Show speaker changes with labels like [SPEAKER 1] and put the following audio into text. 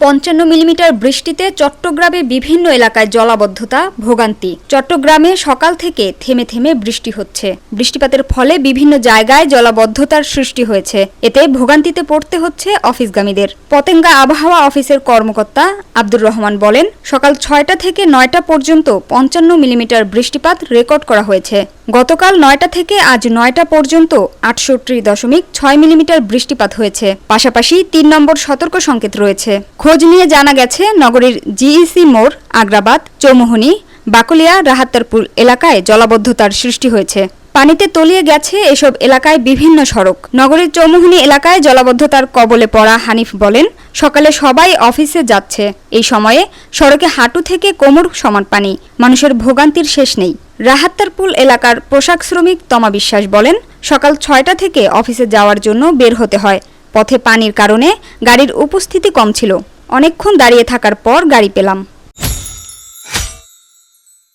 [SPEAKER 1] ৫৫ millimetre বৃষ্টিতে চট্টগ্রামে বিভিন্ন এলাকায় জলাবদ্ধতা, ভোগান্তি। চট্টগ্রামে সকাল থেকে থেমে থেমে বৃষ্টি হচ্ছে। বৃষ্টিপাতের ফলে বিভিন্ন জায়গায় জলাবদ্ধতার সৃষ্টি হয়েছে। এতে ভোগান্তিতে পড়তে হচ্ছে অফিসগামীদের। পতেঙ্গা আবহাওয়া অফিসের কর্মকর্তা আব্দুর রহমান বলেন, সকাল ৬টা থেকে ৯টা পর্যন্ত ৫৫ মিলিমিটার বৃষ্টিপাত রেকর্ড করা হয়েছে। গতকাল ৯টা থেকে আজ ৯টা পর্যন্ত ৬৮.৬ মিলিমিটার বৃষ্টিপাত হয়েছে। পাশাপাশি ৩ নম্বর সতর্ক সংকেত রয়েছে। খোঁজ নিয়ে জানা গেছে, নগরীর জিইসি মোড়, আগ্রাবাদ, চৌমুহনী, বাকলিয়া, রাহাত্তারপুর এলাকায় জলাবদ্ধতার সৃষ্টি হয়েছে। পানিতে তলিয়ে গেছে এসব এলাকায় বিভিন্ন সড়ক। নগরীর চৌমুহনী এলাকায় জলাবদ্ধতার কবলে পড়া হানিফ বলেন, সকালে সবাই অফিসে যাচ্ছে। এই সময়ে সড়কে হাঁটু থেকে কোমর সমান পানি। মানুষের ভোগান্তির শেষ নেই। রাহাত্তারপুর এলাকার পোশাক শ্রমিক তমা বিশ্বাস বলেন, সকাল ৬টা থেকে অফিসে যাওয়ার জন্য বের হতে হয়। পথে পানির কারণে গাড়ির উপস্থিতি কম ছিল। অনেকক্ষণ দাঁড়িয়ে থাকার পর গাড়ি পেলাম।